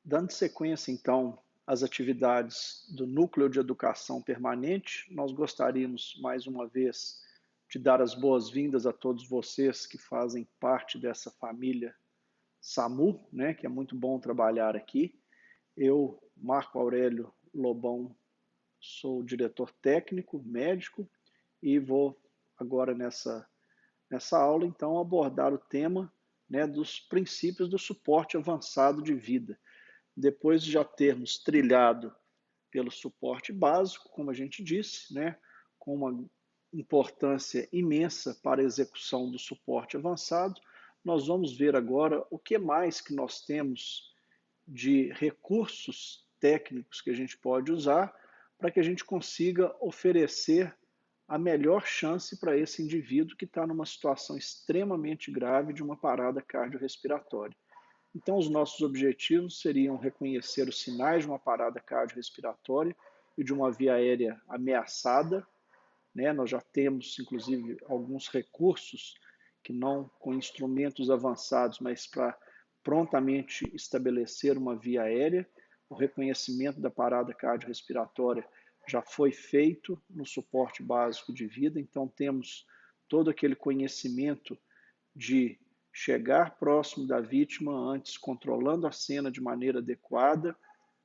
Dando sequência, então, às atividades do Núcleo de Educação Permanente, nós gostaríamos, mais uma vez, de dar as boas-vindas a todos vocês que fazem parte dessa família SAMU, né, que é muito bom trabalhar aqui. Eu, Marco Aurélio Lobão, sou diretor técnico, médico, e vou agora nessa aula, então, abordar o tema, né, dos princípios do suporte avançado de vida. Depois de já termos trilhado pelo suporte básico, como a gente disse, né, com uma importância imensa para a execução do suporte avançado, nós vamos ver agora o que mais que nós temos de recursos técnicos que a gente pode usar para que a gente consiga oferecer a melhor chance para esse indivíduo que está numa situação extremamente grave de uma parada cardiorrespiratória. Então, os nossos objetivos seriam reconhecer os sinais de uma parada cardiorrespiratória e de uma via aérea ameaçada, né? Nós já temos, inclusive, alguns recursos que não com instrumentos avançados, mas para prontamente estabelecer uma via aérea. O reconhecimento da parada cardiorrespiratória já foi feito no suporte básico de vida, então temos todo aquele conhecimento de chegar próximo da vítima antes, controlando a cena de maneira adequada,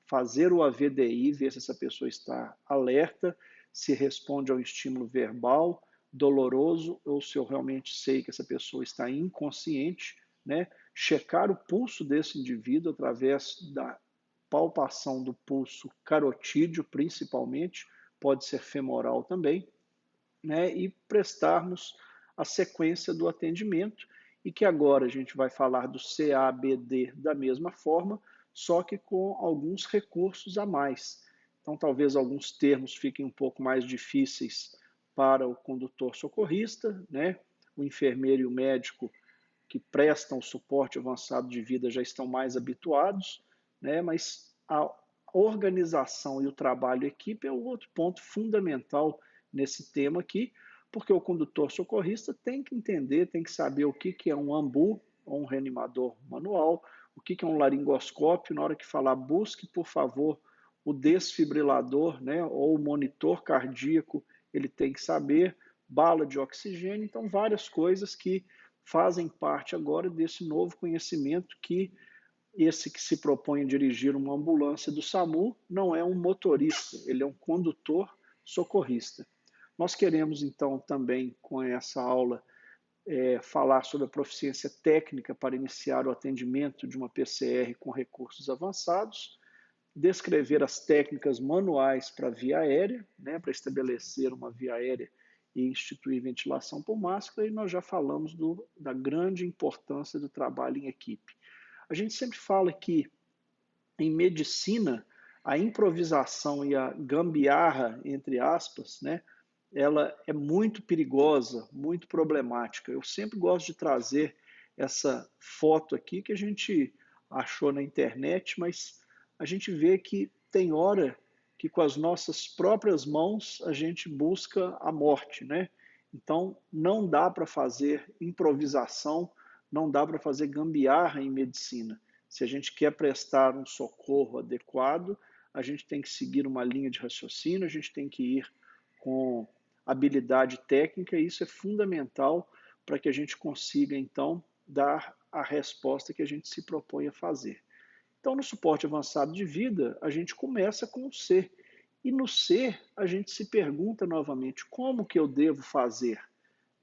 fazer o AVDI, ver se essa pessoa está alerta, se responde ao estímulo verbal, doloroso, ou se eu realmente sei que essa pessoa está inconsciente, né? Checar o pulso desse indivíduo através da palpação do pulso carotídeo, principalmente, pode ser femoral também, né? E prestarmos a sequência do atendimento, e que agora a gente vai falar do CABD da mesma forma, só que com alguns recursos a mais. Então, talvez alguns termos fiquem um pouco mais difíceis para o condutor socorrista, né? O enfermeiro e o médico que prestam suporte avançado de vida já estão mais habituados, né? Mas a organização e o trabalho em equipe é o outro ponto fundamental nesse tema aqui, porque o condutor socorrista tem que entender, tem que saber o que é um ambu, ou um reanimador manual, o que é um laringoscópio. Na hora que falar, busque, por favor, o desfibrilador, né, ou o monitor cardíaco, ele tem que saber, bala de oxigênio. Então, várias coisas que fazem parte agora desse novo conhecimento, que esse que se propõe a dirigir uma ambulância do SAMU não é um motorista, ele é um condutor socorrista. Nós queremos, então, também, com essa aula, falar sobre a proficiência técnica para iniciar o atendimento de uma PCR com recursos avançados, descrever as técnicas manuais para via aérea, né, para estabelecer uma via aérea e instituir ventilação por máscara, e nós já falamos da grande importância do trabalho em equipe. A gente sempre fala que, em medicina, a improvisação e a gambiarra, entre aspas, né, ela é muito perigosa, muito problemática. Eu sempre gosto de trazer essa foto aqui que a gente achou na internet, mas a gente vê que tem hora que com as nossas próprias mãos a gente busca a morte, né? Então não dá para fazer improvisação, não dá para fazer gambiarra em medicina. Se a gente quer prestar um socorro adequado, a gente tem que seguir uma linha de raciocínio, a gente tem que ir com habilidade técnica, e isso é fundamental para que a gente consiga, então, dar a resposta que a gente se propõe a fazer. Então, no suporte avançado de vida, a gente começa com o ser. E no ser, a gente se pergunta novamente, como que eu devo fazer?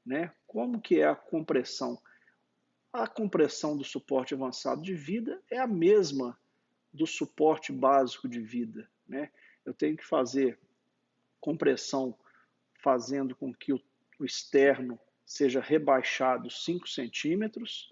Né? Como que é a compressão? A compressão do suporte avançado de vida é a mesma do suporte básico de vida. Né? Eu tenho que fazer compressão fazendo com que o externo seja rebaixado 5 centímetros,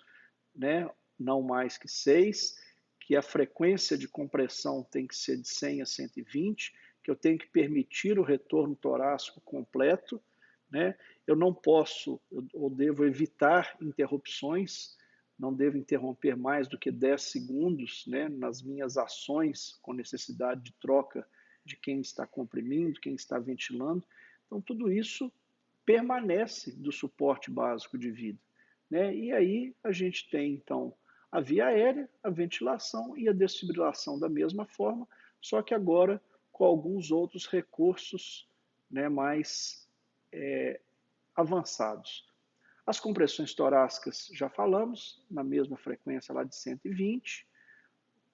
né? Não mais que 6, que a frequência de compressão tem que ser de 100 a 120, que eu tenho que permitir o retorno torácico completo, né? Eu não posso, eu devo evitar interrupções, não devo interromper mais do que 10 segundos, né, nas minhas ações com necessidade de troca de quem está comprimindo, quem está ventilando. Então, tudo isso permanece do suporte básico de vida. Né? E aí a gente tem, então, a via aérea, a ventilação e a desfibrilação da mesma forma, só que agora com alguns outros recursos, né, mais avançados. As compressões torácicas, já falamos, na mesma frequência lá de 120,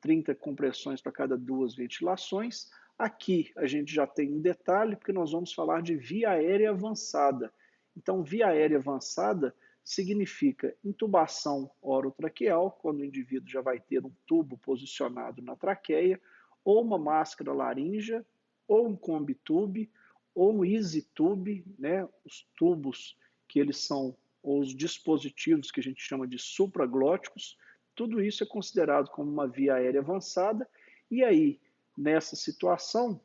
30 compressões para cada 2 ventilações. Aqui a gente já tem um detalhe, porque nós vamos falar de via aérea avançada. Então, via aérea avançada significa intubação orotraqueal, quando o indivíduo já vai ter um tubo posicionado na traqueia, ou uma máscara laríngea, ou um combitube, ou um easytube, né? Os tubos que eles são, ou os dispositivos que a gente chama de supraglóticos, tudo isso é considerado como uma via aérea avançada, e aí, nessa situação,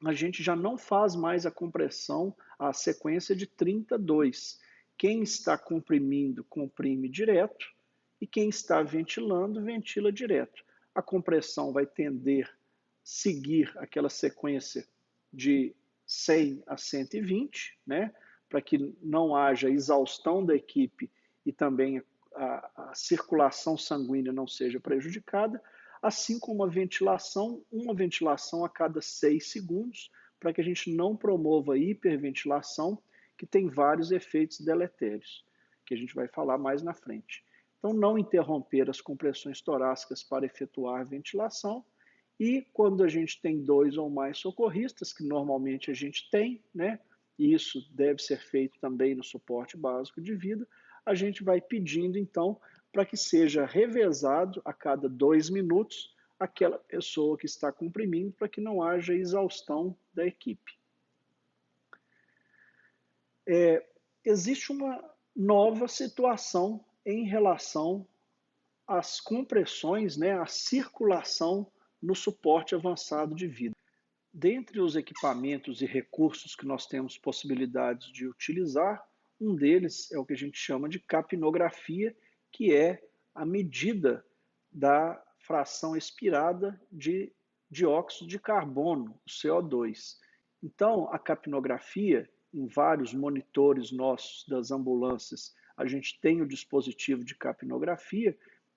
a gente já não faz mais a compressão, a sequência de 32. Quem está comprimindo, comprime direto, e quem está ventilando, ventila direto. A compressão vai tender a seguir aquela sequência de 100 a 120, né, para que não haja exaustão da equipe e também a circulação sanguínea não seja prejudicada, assim como uma ventilação a cada 6 segundos, para que a gente não promova a hiperventilação, que tem vários efeitos deletérios, que a gente vai falar mais na frente. Então, não interromper as compressões torácicas para efetuar a ventilação, e quando a gente tem 2 ou mais socorristas, que normalmente a gente tem, né, e isso deve ser feito também no suporte básico de vida, a gente vai pedindo, então, para que seja revezado a cada 2 minutos aquela pessoa que está comprimindo, para que não haja exaustão da equipe. Existe uma nova situação em relação às compressões, né, à circulação no suporte avançado de vida. Dentre os equipamentos e recursos que nós temos possibilidades de utilizar, um deles é o que a gente chama de capnografia, que é a medida da fração expirada de dióxido de carbono, o CO2. Então, a capnografia, em vários monitores nossos das ambulâncias, a gente tem o dispositivo de capnografia.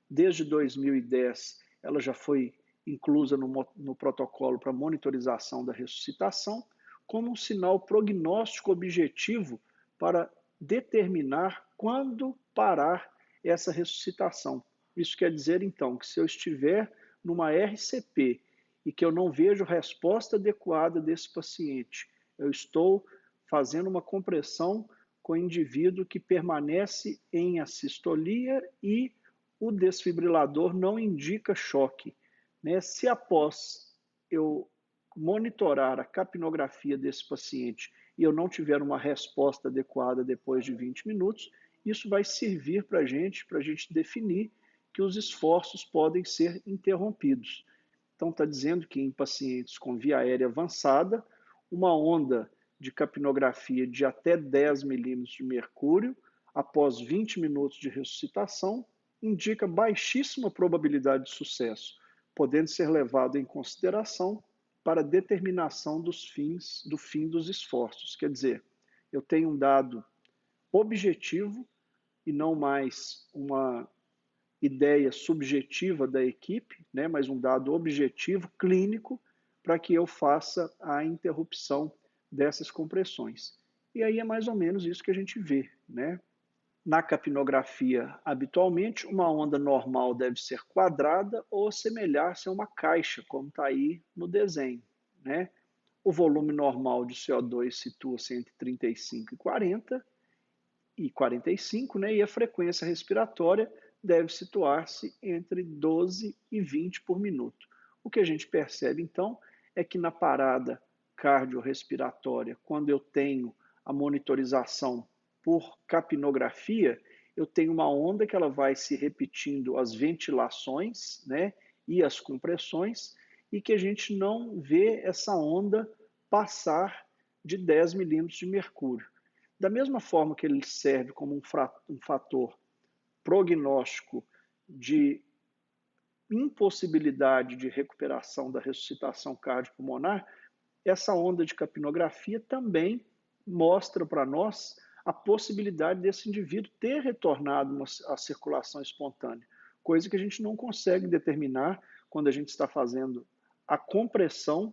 Desde 2010, ela já foi inclusa no protocolo para monitorização da ressuscitação, como um sinal prognóstico objetivo para determinar quando parar essa ressuscitação. Isso quer dizer, então, que se eu estiver numa RCP e que eu não vejo resposta adequada desse paciente, eu estou fazendo uma compressão com o indivíduo que permanece em assistolia e o desfibrilador não indica choque. Se após eu monitorar a capnografia desse paciente e eu não tiver uma resposta adequada depois de 20 minutos, isso vai servir para a gente definir que os esforços podem ser interrompidos. Então, está dizendo que em pacientes com via aérea avançada, uma onda de capnografia de até 10 milímetros de mercúrio, após 20 minutos de ressuscitação, indica baixíssima probabilidade de sucesso, podendo ser levado em consideração para a determinação do fim dos esforços. Quer dizer, eu tenho um dado objetivo e não mais uma ideia subjetiva da equipe, né, mas um dado objetivo, clínico, para que eu faça a interrupção dessas compressões. E aí é mais ou menos isso que a gente vê, né? Na capnografia, habitualmente, uma onda normal deve ser quadrada ou assemelhar-se a uma caixa, como está aí no desenho, né? O volume normal de CO2 situa-se entre 35 e 45, né? E a frequência respiratória deve situar-se entre 12 e 20 por minuto. O que a gente percebe, então, é que na parada cardiorrespiratória, quando eu tenho a monitorização por capnografia, eu tenho uma onda que ela vai se repetindo as ventilações, né, e as compressões, e que a gente não vê essa onda passar de 10 milímetros de mercúrio. Da mesma forma que ele serve como um fator prognóstico de impossibilidade de recuperação da ressuscitação cardiopulmonar, essa onda de capnografia também mostra para nós a possibilidade desse indivíduo ter retornado à circulação espontânea. coisa que a gente não consegue determinar quando a gente está fazendo a compressão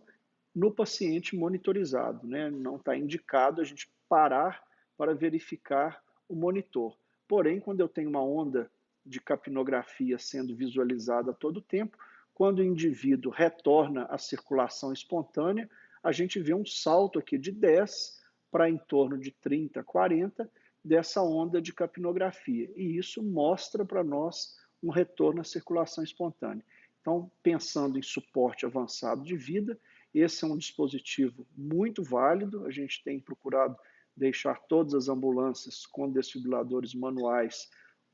no paciente monitorizado, né? Não está indicado a gente parar para verificar o monitor. Porém, quando eu tenho uma onda de capnografia sendo visualizada a todo tempo, quando o indivíduo retorna à circulação espontânea, a gente vê um salto aqui de 10 para em torno de 30, 40 dessa onda de capnografia. E isso mostra para nós um retorno à circulação espontânea. Então, pensando em suporte avançado de vida, esse é um dispositivo muito válido. A gente tem procurado deixar todas as ambulâncias com desfibriladores manuais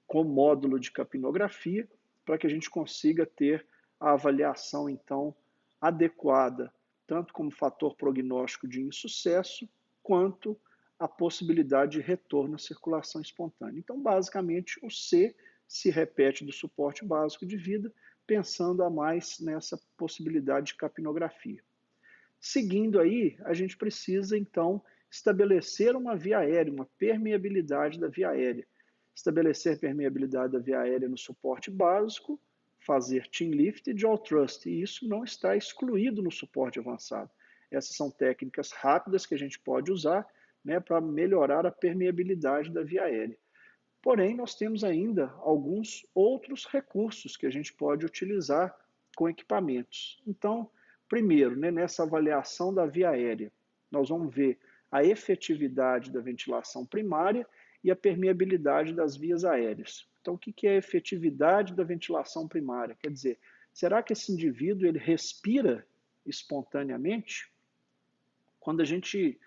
com módulo de capnografia, para que a gente consiga ter a avaliação, então, adequada, tanto como fator prognóstico de insucesso, quanto a possibilidade de retorno à circulação espontânea. Então, basicamente, o C se repete do suporte básico de vida, pensando a mais nessa possibilidade de capnografia. Seguindo aí, a gente precisa, então, estabelecer uma via aérea, uma permeabilidade da via aérea. Estabelecer permeabilidade da via aérea no suporte básico, fazer chin lift e jaw thrust, e isso não está excluído no suporte avançado. Essas são técnicas rápidas que a gente pode usar, né, para melhorar a permeabilidade da via aérea. Porém, nós temos ainda alguns outros recursos que a gente pode utilizar com equipamentos. Então, primeiro, né, nessa avaliação da via aérea, nós vamos ver a efetividade da ventilação primária e a permeabilidade das vias aéreas. Então, o que é a efetividade da ventilação primária? Quer dizer, será que esse indivíduo ele respira espontaneamente? Quando a gente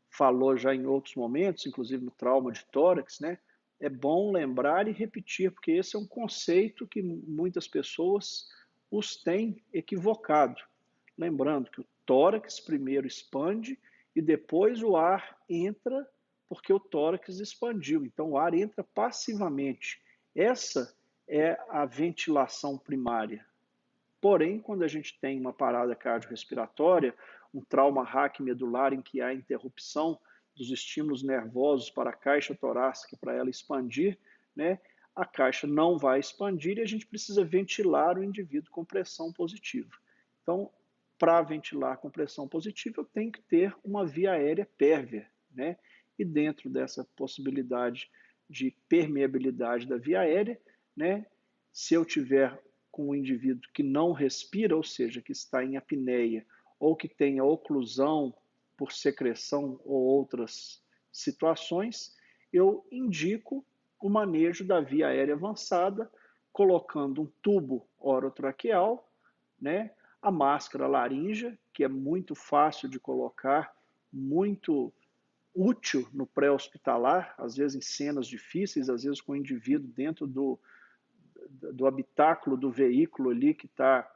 falou já em outros momentos, inclusive no trauma de tórax, né? É bom lembrar e repetir, porque esse é um conceito que muitas pessoas os têm equivocado. Lembrando que o tórax primeiro expande e depois o ar entra porque o tórax expandiu. Então o ar entra passivamente. Essa é a ventilação primária. Porém, quando a gente tem uma parada cardiorrespiratória, um trauma raquimedular em que há interrupção dos estímulos nervosos para a caixa torácica para ela expandir, né, a caixa não vai expandir e a gente precisa ventilar o indivíduo com pressão positiva. Então, para ventilar com pressão positiva, eu tenho que ter uma via aérea pérvia, né? E dentro dessa possibilidade de permeabilidade da via aérea, né, se eu tiver com um indivíduo que não respira, ou seja, que está em apneia, ou que tenha oclusão por secreção ou outras situações, eu indico o manejo da via aérea avançada, colocando um tubo orotraqueal, né, a máscara laríngea, que é muito fácil de colocar, muito útil no pré-hospitalar, às vezes em cenas difíceis, às vezes com o indivíduo dentro do habitáculo do veículo ali que está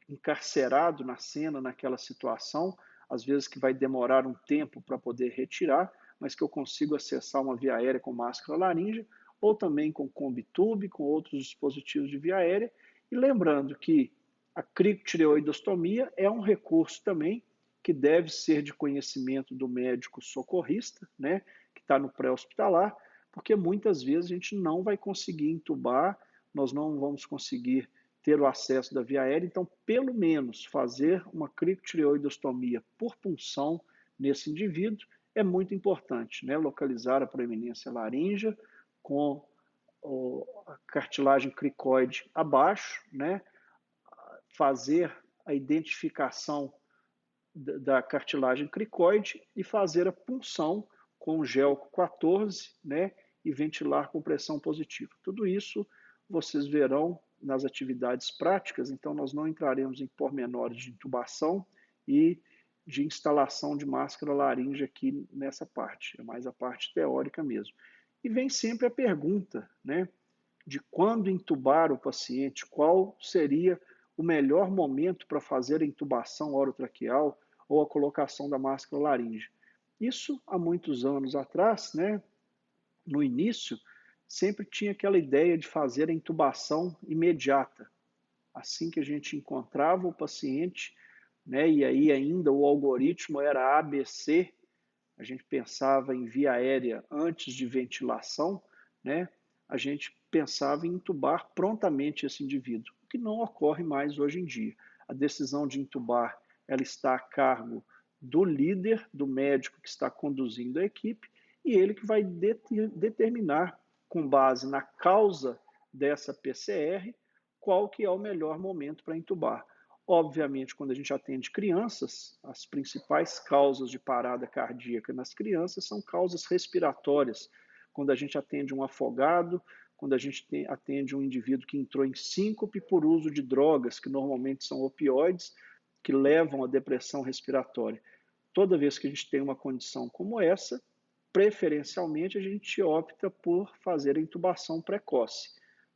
encarcerado na cena, naquela situação, às vezes que vai demorar um tempo para poder retirar, mas que eu consigo acessar uma via aérea com máscara laríngea, ou também com combitube, com outros dispositivos de via aérea, e lembrando que a crictireoidostomia é um recurso também que deve ser de conhecimento do médico socorrista, né, que está no pré-hospitalar, porque muitas vezes a gente não vai conseguir entubar, nós não vamos conseguir ter o acesso da via aérea, então pelo menos fazer uma crictireoidostomia por punção nesse indivíduo é muito importante, né? Localizar a proeminência laríngea com a cartilagem cricoide abaixo, né? Fazer a identificação da cartilagem cricoide e fazer a punção com o Gelco 14, né? E ventilar com pressão positiva. Tudo isso vocês verão nas atividades práticas, então nós não entraremos em pormenores de intubação e de instalação de máscara laríngea aqui nessa parte, é mais a parte teórica mesmo. E vem sempre a pergunta, né, de quando intubar o paciente, qual seria o melhor momento para fazer a intubação orotraqueal ou a colocação da máscara laríngea. Isso há muitos anos atrás, né, no início, sempre tinha aquela ideia de fazer a intubação imediata. Assim que a gente encontrava o paciente, né, e aí ainda o algoritmo era ABC, a gente pensava em via aérea antes de ventilação, né, a gente pensava em intubar prontamente esse indivíduo, o que não ocorre mais hoje em dia. A decisão de intubar ela está a cargo do líder, do médico que está conduzindo a equipe, e ele que vai determinar, com base na causa dessa PCR, qual que é o melhor momento para intubar. Obviamente, quando a gente atende crianças, as principais causas de parada cardíaca nas crianças são causas respiratórias. Quando a gente atende um afogado, quando a gente atende um indivíduo que entrou em síncope por uso de drogas, que normalmente são opioides, que levam à depressão respiratória. Toda vez que a gente tem uma condição como essa, preferencialmente a gente opta por fazer a intubação precoce.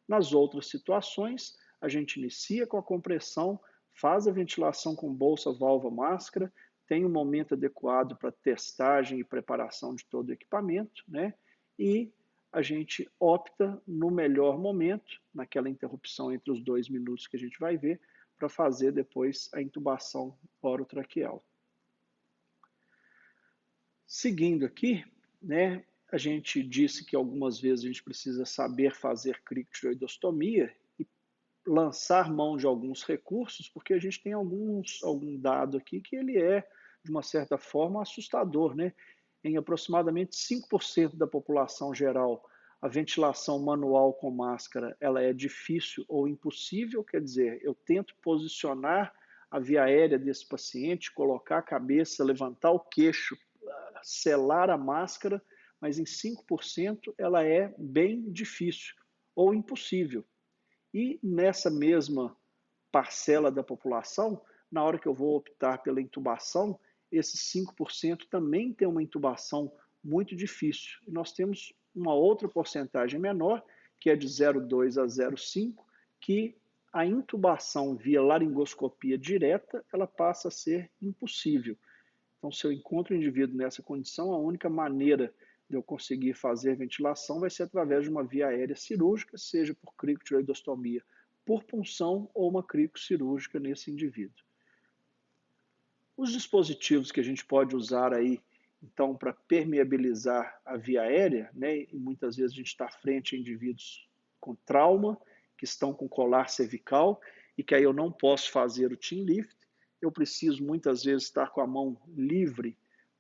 Nas outras situações, a gente inicia com a compressão, faz a ventilação com bolsa, válvula, máscara, tem um momento adequado para testagem e preparação de todo o equipamento, né? E a gente opta no melhor momento, naquela interrupção entre os 2 minutos que a gente vai ver, para fazer depois a intubação orotraqueal. Seguindo aqui, né, a gente disse que algumas vezes a gente precisa saber fazer crictiroidostomia e lançar mão de alguns recursos, porque a gente tem algum dado aqui que ele é, de uma certa forma, assustador, né? Em aproximadamente 5% da população geral, a ventilação manual com máscara ela é difícil ou impossível, quer dizer, eu tento posicionar a via aérea desse paciente, colocar a cabeça, levantar o queixo, selar a máscara, mas em 5% ela é bem difícil ou impossível. E nessa mesma parcela da população, na hora que eu vou optar pela intubação, esses 5% também tem uma intubação muito difícil. E nós temos uma outra porcentagem menor, que é de 0,2 a 0,5, que a intubação via laringoscopia direta, ela passa a ser impossível. Então, se eu encontro o indivíduo nessa condição, a única maneira de eu conseguir fazer ventilação vai ser através de uma via aérea cirúrgica, seja por crictiroidostomia por punção ou uma cricocirúrgica nesse indivíduo. Os dispositivos que a gente pode usar aí, então, para permeabilizar a via aérea, né, e muitas vezes a gente está frente a indivíduos com trauma, que estão com colar cervical, e que aí eu não posso fazer o chin lift, eu preciso muitas vezes estar com a mão livre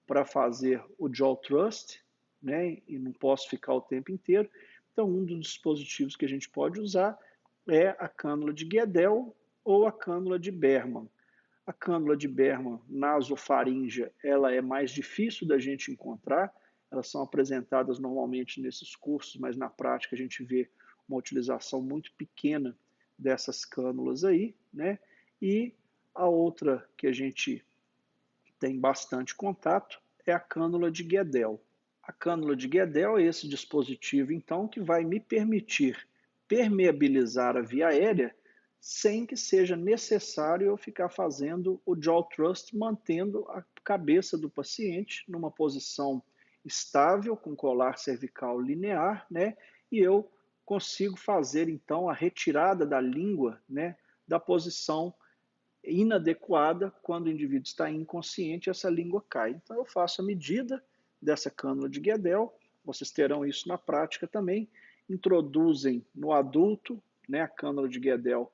para fazer o jaw thrust, né, e não posso ficar o tempo inteiro. Então, um dos dispositivos que a gente pode usar é a cânula de Guedel ou a cânula de Berman. A cânula de Berman nasofaríngea, ela é mais difícil da gente encontrar, elas são apresentadas normalmente nesses cursos, mas na prática a gente vê uma utilização muito pequena dessas cânulas aí, né? E a outra que a gente tem bastante contato é a cânula de Guedel. A cânula de Guedel é esse dispositivo, então, que vai me permitir permeabilizar a via aérea sem que seja necessário eu ficar fazendo o jaw thrust, mantendo a cabeça do paciente numa posição estável, com colar cervical linear, né? E eu consigo fazer, então, a retirada da língua, né, da posição inadequada. Quando o indivíduo está inconsciente, essa língua cai. Então, eu faço a medida dessa cânula de Guedel, vocês terão isso na prática também, introduzem no adulto, né, a cânula de Guedel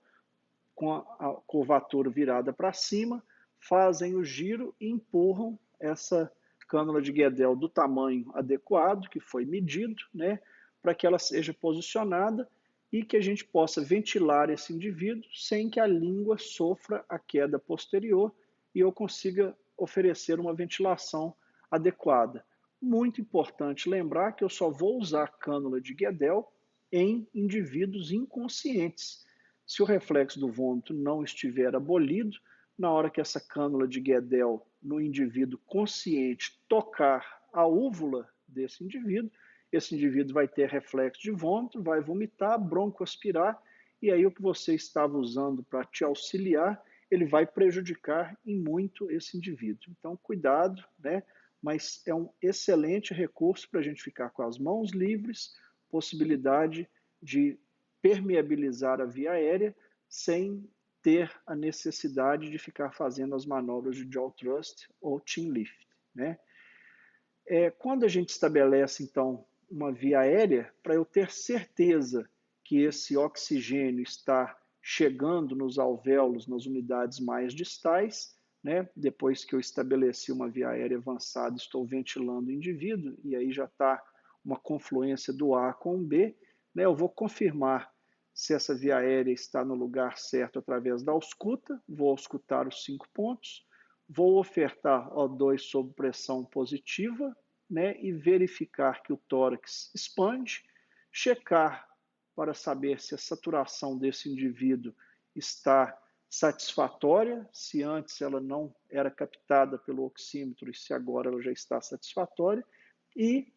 com a curvatura virada para cima, fazem o giro e empurram essa cânula de Guedel do tamanho adequado, que foi medido, né, para que ela seja posicionada e que a gente possa ventilar esse indivíduo sem que a língua sofra a queda posterior e eu consiga oferecer uma ventilação adequada. Muito importante lembrar que eu só vou usar cânula de Guedel em indivíduos inconscientes. Se o reflexo do vômito não estiver abolido, na hora que essa cânula de Guedel no indivíduo consciente tocar a úvula desse indivíduo, esse indivíduo vai ter reflexo de vômito, vai vomitar, broncoaspirar, e aí o que você estava usando para te auxiliar, ele vai prejudicar em muito esse indivíduo. Então, cuidado, né? Mas é um excelente recurso para a gente ficar com as mãos livres, possibilidade de permeabilizar a via aérea sem ter a necessidade de ficar fazendo as manobras de jaw thrust ou chin lift, né? Quando a gente estabelece, então, uma via aérea, para eu ter certeza que esse oxigênio está chegando nos alvéolos, nas unidades mais distais, né? Depois que eu estabeleci uma via aérea avançada, estou ventilando o indivíduo, e aí já está uma confluência do A com o B, né? Eu vou confirmar se essa via aérea está no lugar certo através da ausculta, vou auscultar os 5 pontos, vou ofertar O2 sob pressão positiva, né? E verificar que o tórax expande, checar para saber se a saturação desse indivíduo está satisfatória, se antes ela não era captada pelo oxímetro e se agora ela já está satisfatória, e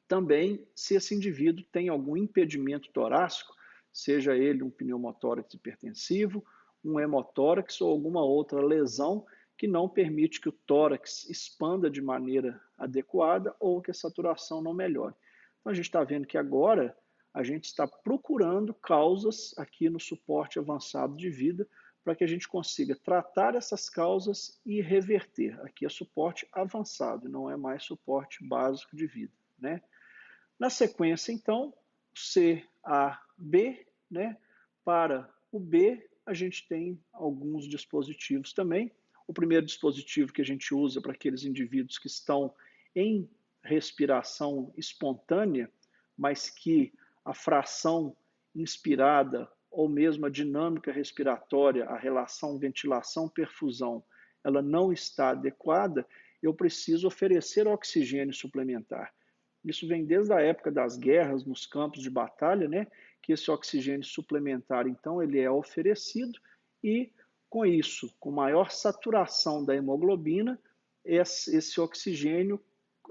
também se esse indivíduo tem algum impedimento torácico, seja ele um pneumotórax hipertensivo, um hemotórax ou alguma outra lesão que não permite que o tórax expanda de maneira adequada ou que a saturação não melhore. Então a gente está vendo que agora a gente está procurando causas aqui no suporte avançado de vida para que a gente consiga tratar essas causas e reverter. Aqui é suporte avançado, não é mais suporte básico de vida, né? Na sequência, então, C, A, B, né? Para o B, a gente tem alguns dispositivos também. O primeiro dispositivo que a gente usa para aqueles indivíduos que estão em respiração espontânea, mas que a fração inspirada ou mesmo a dinâmica respiratória, a relação ventilação-perfusão, ela não está adequada, eu preciso oferecer oxigênio suplementar. Isso vem desde a época das guerras, nos campos de batalha, né? Que esse oxigênio suplementar, então, ele é oferecido e, com isso, com maior saturação da hemoglobina, esse oxigênio,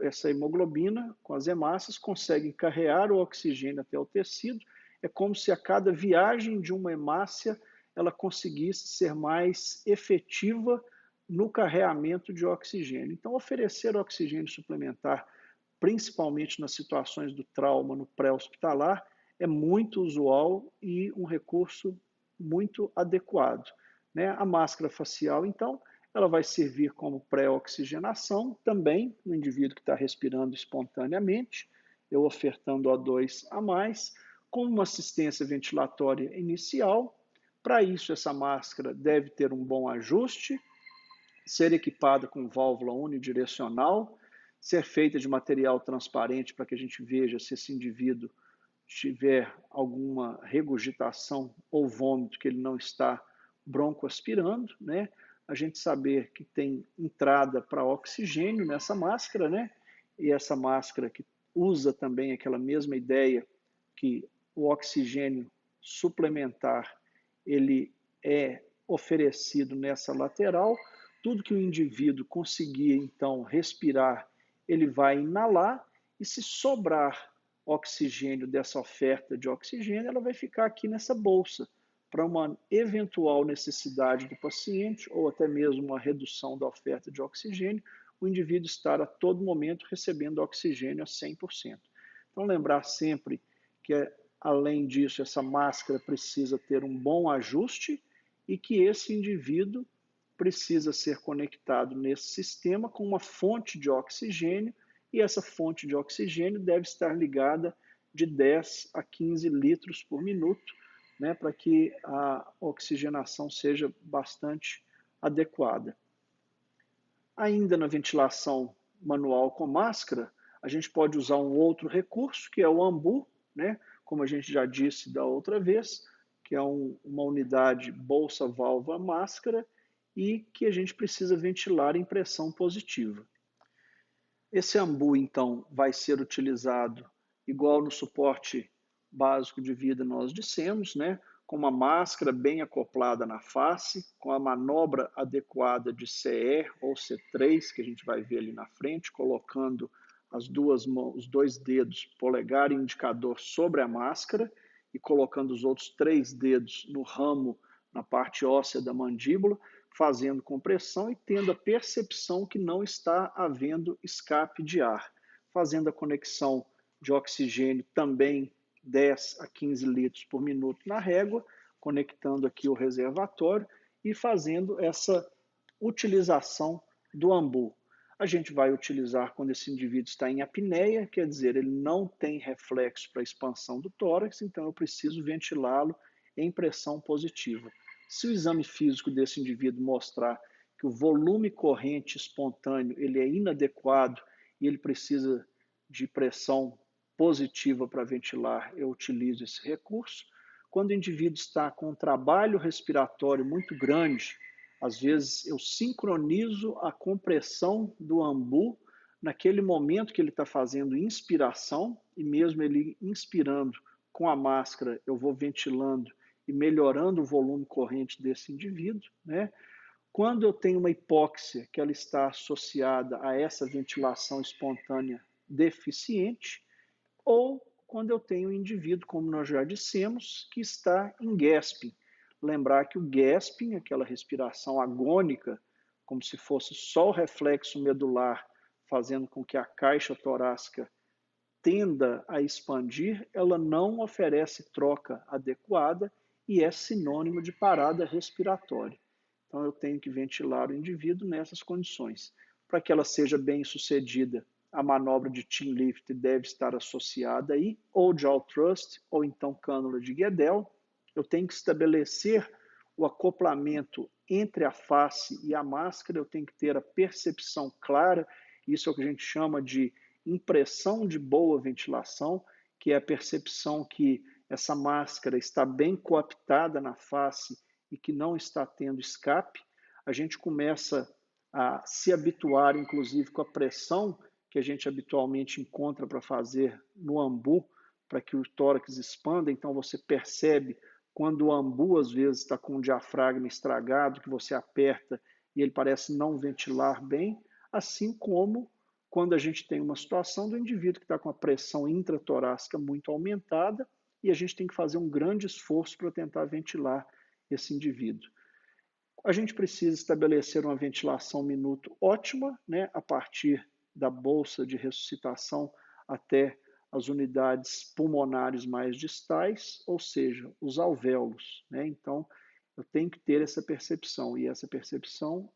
essa hemoglobina, com as hemácias, consegue carregar o oxigênio até o tecido. É como se a cada viagem de uma hemácia ela conseguisse ser mais efetiva no carreamento de oxigênio. Então, oferecer oxigênio suplementar, principalmente nas situações do trauma no pré-hospitalar, é muito usual e um recurso muito adequado, né? A máscara facial, então, ela vai servir como pré-oxigenação também no indivíduo que está respirando espontaneamente, eu ofertando O2 a mais, com uma assistência ventilatória inicial. Para isso, essa máscara deve ter um bom ajuste, ser equipada com válvula unidirecional, ser feita de material transparente para que a gente veja se esse indivíduo tiver alguma regurgitação ou vômito que ele não está broncoaspirando, né? A gente saber que tem entrada para oxigênio nessa máscara, né? E essa máscara que usa também aquela mesma ideia que o oxigênio suplementar ele é oferecido nessa lateral. Tudo que o indivíduo conseguir então respirar, ele vai inalar, e se sobrar oxigênio dessa oferta de oxigênio, ela vai ficar aqui nessa bolsa para uma eventual necessidade do paciente ou até mesmo uma redução da oferta de oxigênio, o indivíduo estar a todo momento recebendo oxigênio a 100%. Então lembrar sempre que além disso essa máscara precisa ter um bom ajuste e que esse indivíduo precisa ser conectado nesse sistema com uma fonte de oxigênio, e essa fonte de oxigênio deve estar ligada de 10 a 15 litros por minuto, né, para que a oxigenação seja bastante adequada. Ainda na ventilação manual com máscara, a gente pode usar um outro recurso, que é o AMBU, né, como a gente já disse da outra vez, que é uma unidade bolsa-válvula-máscara, e que a gente precisa ventilar em pressão positiva. Esse AMBU, então, vai ser utilizado igual no suporte básico de vida nós dissemos, né? Com uma máscara bem acoplada na face, com a manobra adequada de CE ou C3, que a gente vai ver ali na frente, colocando as duas mãos, os dois dedos, polegar e indicador, sobre a máscara e colocando os outros 3 dedos no ramo, na parte óssea da mandíbula, fazendo compressão e tendo a percepção que não está havendo escape de ar, fazendo a conexão de oxigênio também 10 a 15 litros por minuto na régua, conectando aqui o reservatório e fazendo essa utilização do AMBU. A gente vai utilizar quando esse indivíduo está em apneia, quer dizer, ele não tem reflexo para a expansão do tórax, então eu preciso ventilá-lo em pressão positiva. Se o exame físico desse indivíduo mostrar que o volume corrente espontâneo ele é inadequado e ele precisa de pressão positiva para ventilar, eu utilizo esse recurso. Quando o indivíduo está com um trabalho respiratório muito grande, às vezes eu sincronizo a compressão do ambu naquele momento que ele está fazendo inspiração, e mesmo ele inspirando com a máscara, eu vou ventilando e melhorando o volume corrente desse indivíduo, né? Quando eu tenho uma hipóxia que ela está associada a essa ventilação espontânea deficiente, ou quando eu tenho um indivíduo, como nós já dissemos, que está em gasping. Lembrar que o gasping, aquela respiração agônica, como se fosse só o reflexo medular, fazendo com que a caixa torácica tenda a expandir, ela não oferece troca adequada e é sinônimo de parada respiratória. Então eu tenho que ventilar o indivíduo nessas condições. Para que ela seja bem sucedida, a manobra de chin lift deve estar associada aí, ou jaw thrust, ou então cânula de Guedel. Eu tenho que estabelecer o acoplamento entre a face e a máscara, eu tenho que ter a percepção clara, isso é o que a gente chama de impressão de boa ventilação, que é a percepção que essa máscara está bem coaptada na face e que não está tendo escape. A gente começa a se habituar, inclusive, com a pressão que a gente habitualmente encontra para fazer no ambu, para que o tórax expanda. Então você percebe quando o ambu, às vezes, está com o diafragma estragado, que você aperta e ele parece não ventilar bem, assim como quando a gente tem uma situação do indivíduo que está com a pressão intratorácica muito aumentada e a gente tem que fazer um grande esforço para tentar ventilar esse indivíduo. A gente precisa estabelecer uma ventilação minuto ótima, né, a partir da bolsa de ressuscitação até as unidades pulmonares mais distais, ou seja, os alvéolos, né? Então, eu tenho que ter essa percepção, e essa percepção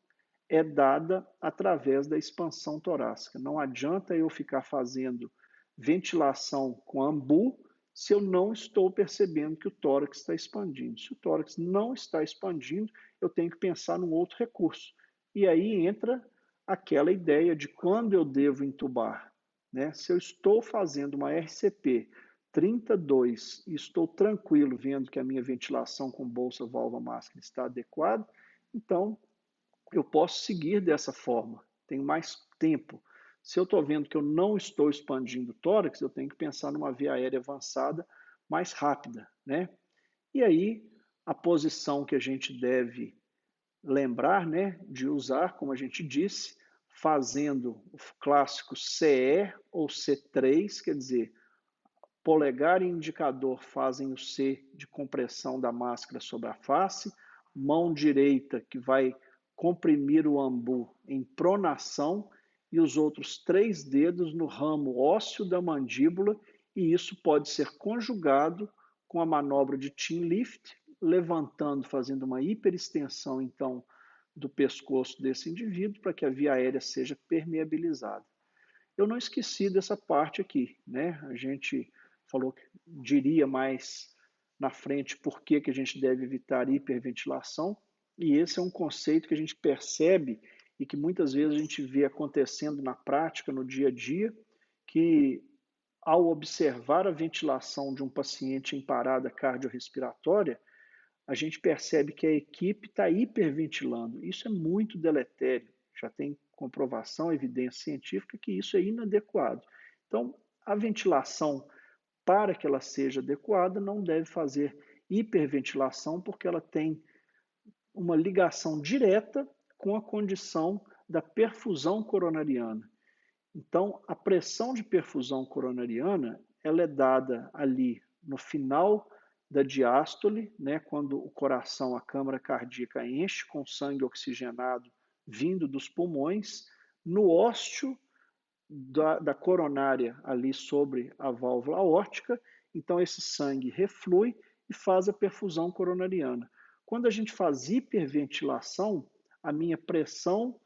é dada através da expansão torácica. Não adianta eu ficar fazendo ventilação com ambu se eu não estou percebendo que o tórax está expandindo. Se o tórax não está expandindo, eu tenho que pensar num outro recurso. E aí entra aquela ideia de quando eu devo intubar, né? Se eu estou fazendo uma RCP 32 e estou tranquilo vendo que a minha ventilação com bolsa, válvula, máscara está adequada, então eu posso seguir dessa forma, tenho mais tempo. Se eu estou vendo que eu não estou expandindo o tórax, eu tenho que pensar numa via aérea avançada mais rápida, né? E aí, a posição que a gente deve lembrar, né, de usar, como a gente disse, fazendo o clássico CE ou C3, quer dizer, polegar e indicador fazem o C de compressão da máscara sobre a face, mão direita que vai comprimir o ambu em pronação e os outros 3 dedos no ramo ósseo da mandíbula, e isso pode ser conjugado com a manobra de chin lift, levantando, fazendo uma hiperextensão, então, do pescoço desse indivíduo para que a via aérea seja permeabilizada. Eu não esqueci dessa parte aqui, né? A gente falou que diria mais na frente por que a gente deve evitar hiperventilação, e esse é um conceito que a gente percebe e que muitas vezes a gente vê acontecendo na prática, no dia a dia, que ao observar a ventilação de um paciente em parada cardiorrespiratória, a gente percebe que a equipe está hiperventilando. Isso é muito deletério. Já tem comprovação, evidência científica que isso é inadequado. Então, a ventilação, para que ela seja adequada, não deve fazer hiperventilação, porque ela tem uma ligação direta com a condição da perfusão coronariana. Então, a pressão de perfusão coronariana, ela é dada ali no final da diástole, né, quando o coração, a câmara cardíaca enche com sangue oxigenado vindo dos pulmões, no ósteo da coronária ali sobre a válvula aórtica, então esse sangue reflui e faz a perfusão coronariana. Quando a gente faz hiperventilação, a minha pressão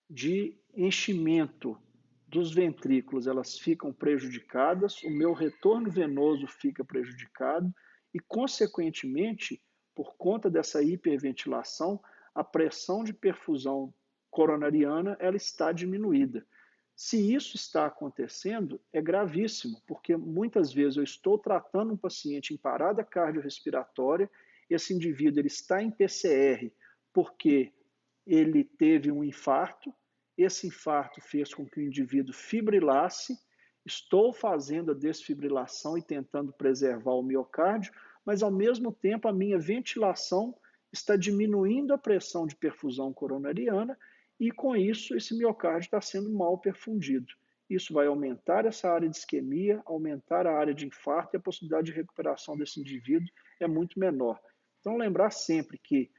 de enchimento dos ventrículos, elas ficam prejudicadas, o meu retorno venoso fica prejudicado e, consequentemente, por conta dessa hiperventilação, a pressão de perfusão coronariana ela está diminuída. Se isso está acontecendo, é gravíssimo, porque muitas vezes eu estou tratando um paciente em parada cardiorrespiratória, esse indivíduo ele está em PCR porque ele teve um infarto, esse infarto fez com que o indivíduo fibrilasse, estou fazendo a desfibrilação e tentando preservar o miocárdio, mas ao mesmo tempo a minha ventilação está diminuindo a pressão de perfusão coronariana e com isso esse miocárdio está sendo mal perfundido. Isso vai aumentar essa área de isquemia, aumentar a área de infarto e a possibilidade de recuperação desse indivíduo é muito menor. Então lembrar sempre que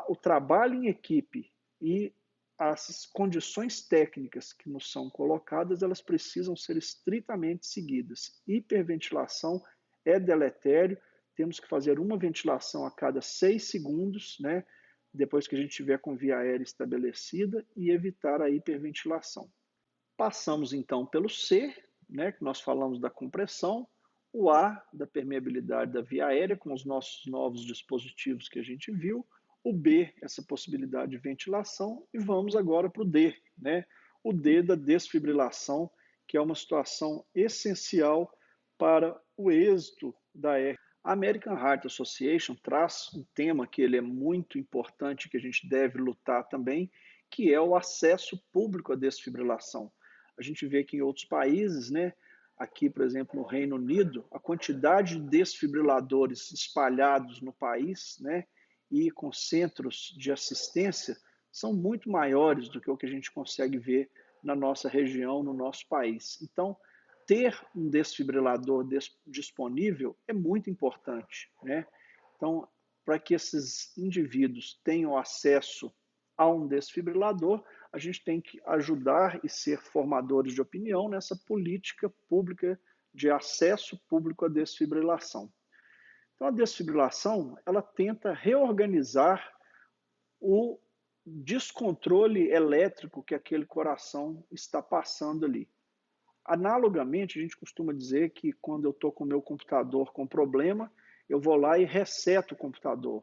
o trabalho em equipe e as condições técnicas que nos são colocadas, elas precisam ser estritamente seguidas. Hiperventilação é deletério, temos que fazer uma ventilação a cada 6 segundos, né? Depois que a gente tiver com via aérea estabelecida e evitar a hiperventilação. Passamos então pelo C, né, que nós falamos da compressão, o A, da permeabilidade da via aérea, com os nossos novos dispositivos que a gente viu, o B, essa possibilidade de ventilação, e vamos agora para o D, né, o D da desfibrilação, que é uma situação essencial para o êxito da R. A American Heart Association traz um tema que ele é muito importante, que a gente deve lutar também, que é o acesso público à desfibrilação. A gente vê que em outros países, né, aqui, por exemplo, no Reino Unido, a quantidade de desfibriladores espalhados no país, né, e com centros de assistência são muito maiores do que o que a gente consegue ver na nossa região, no nosso país. Então, ter um desfibrilador disponível é muito importante, né? Então, para que esses indivíduos tenham acesso a um desfibrilador, a gente tem que ajudar e ser formadores de opinião nessa política pública de acesso público à desfibrilação. Então, a desfibrilação, ela tenta reorganizar o descontrole elétrico que aquele coração está passando ali. Analogamente, a gente costuma dizer que quando eu estou com o meu computador com problema, eu vou lá e reseto o computador.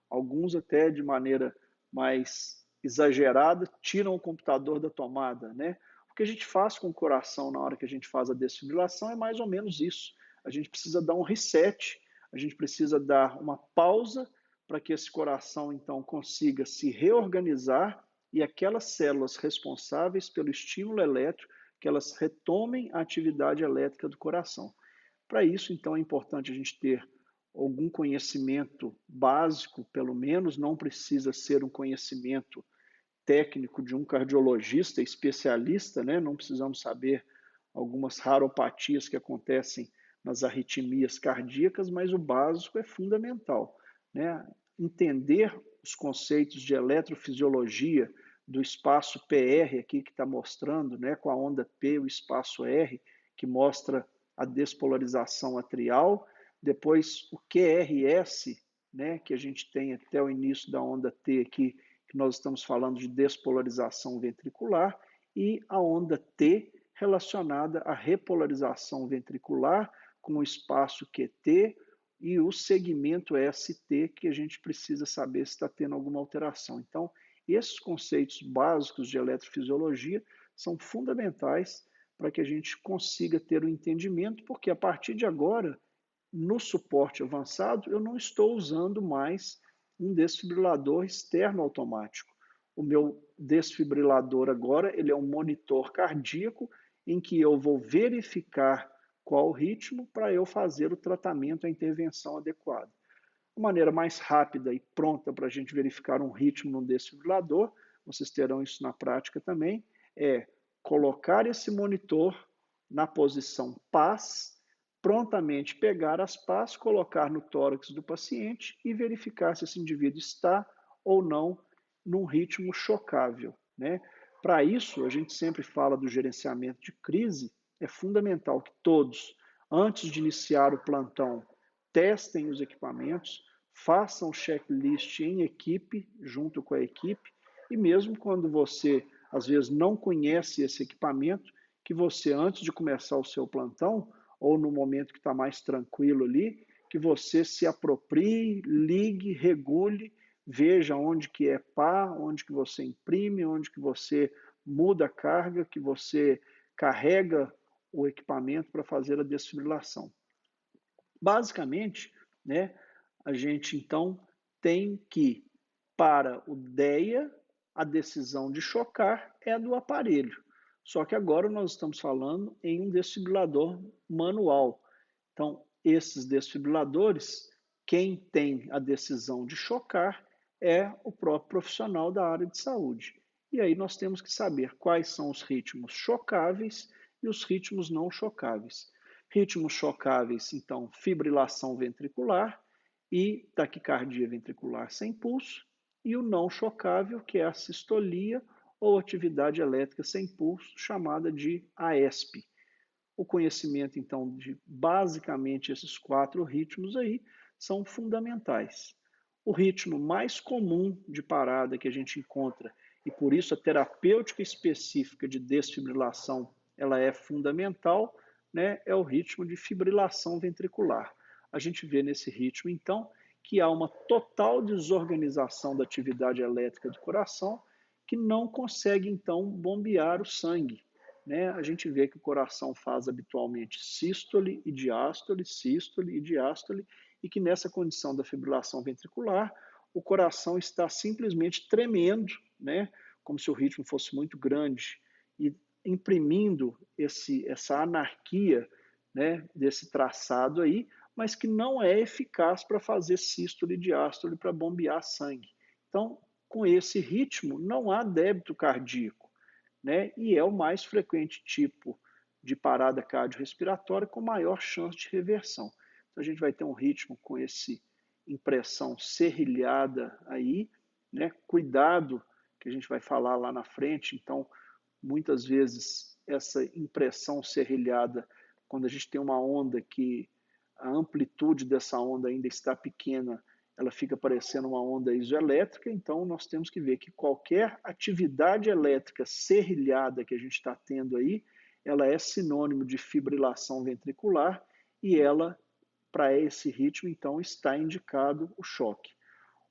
Alguns até de maneira mais exagerada tiram o computador da tomada, né? O que a gente faz com o coração na hora que a gente faz a desfibrilação é mais ou menos isso. A gente precisa dar um reset, a gente precisa dar uma pausa para que esse coração então consiga se reorganizar e aquelas células responsáveis pelo estímulo elétrico que elas retomem a atividade elétrica do coração. Para isso, então, é importante a gente ter algum conhecimento básico, pelo menos, não precisa ser um conhecimento técnico de um cardiologista especialista, né? Não precisamos saber algumas raropatias que acontecem nas arritmias cardíacas, mas o básico é fundamental, né? Entender os conceitos de eletrofisiologia do espaço PR aqui que está mostrando, né, com a onda P, o espaço R, que mostra a despolarização atrial, depois o QRS, né, que a gente tem até o início da onda T aqui, que nós estamos falando de despolarização ventricular, e a onda T relacionada à repolarização ventricular, com o espaço QT e o segmento ST, que a gente precisa saber se está tendo alguma alteração. Então, esses conceitos básicos de eletrofisiologia são fundamentais para que a gente consiga ter o entendimento, porque a partir de agora, no suporte avançado, eu não estou usando mais um desfibrilador externo automático. O meu desfibrilador agora, ele é um monitor cardíaco em que eu vou verificar qual o ritmo para eu fazer o tratamento, a intervenção adequada. A maneira mais rápida e pronta para a gente verificar um ritmo no desfibrilador, vocês terão isso na prática também, é colocar esse monitor na posição paz, prontamente pegar as pás, colocar no tórax do paciente e verificar se esse indivíduo está ou não num ritmo chocável, né? Para isso, a gente sempre fala do gerenciamento de crise, é fundamental que todos, antes de iniciar o plantão, testem os equipamentos, façam checklist em equipe, junto com a equipe, e mesmo quando você às vezes não conhece esse equipamento, que você, antes de começar o seu plantão, ou no momento que está mais tranquilo ali, que você se aproprie, ligue, regule, veja onde que é pá, onde que você imprime, onde que você muda a carga, que você carrega o equipamento para fazer a desfibrilação. Basicamente, né, a gente então tem que, para o DEA, a decisão de chocar é do aparelho. Só que agora nós estamos falando em um desfibrilador manual. Então, esses desfibriladores, quem tem a decisão de chocar é o próprio profissional da área de saúde. E aí nós temos que saber quais são os ritmos chocáveis e os ritmos não chocáveis. Ritmos chocáveis, então, fibrilação ventricular e taquicardia ventricular sem pulso, e o não chocável, que é a sistolia ou atividade elétrica sem pulso, chamada de AESP. O conhecimento, então, de basicamente esses 4 ritmos aí são fundamentais. O ritmo mais comum de parada que a gente encontra, e por isso a terapêutica específica de desfibrilação ela é fundamental, né, é o ritmo de fibrilação ventricular. A gente vê nesse ritmo, então, que há uma total desorganização da atividade elétrica do coração, que não consegue, então, bombear o sangue. Né? A gente vê que o coração faz habitualmente sístole e diástole, e que nessa condição da fibrilação ventricular, o coração está simplesmente tremendo, né? Como se o ritmo fosse muito grande, e imprimindo essa anarquia, né, desse traçado aí, mas que não é eficaz para fazer sístole e diástole para bombear sangue. Então, com esse ritmo, não há débito cardíaco, né? E é o mais frequente tipo de parada cardiorrespiratória com maior chance de reversão. Então, a gente vai ter um ritmo com esse impressão serrilhada aí, né? Cuidado, que a gente vai falar lá na frente. Então, muitas vezes, essa impressão serrilhada, quando a gente tem uma onda que a amplitude dessa onda ainda está pequena, ela fica parecendo uma onda isoelétrica, então nós temos que ver que qualquer atividade elétrica serrilhada que a gente está tendo aí, ela é sinônimo de fibrilação ventricular e ela, para esse ritmo, então, está indicado o choque.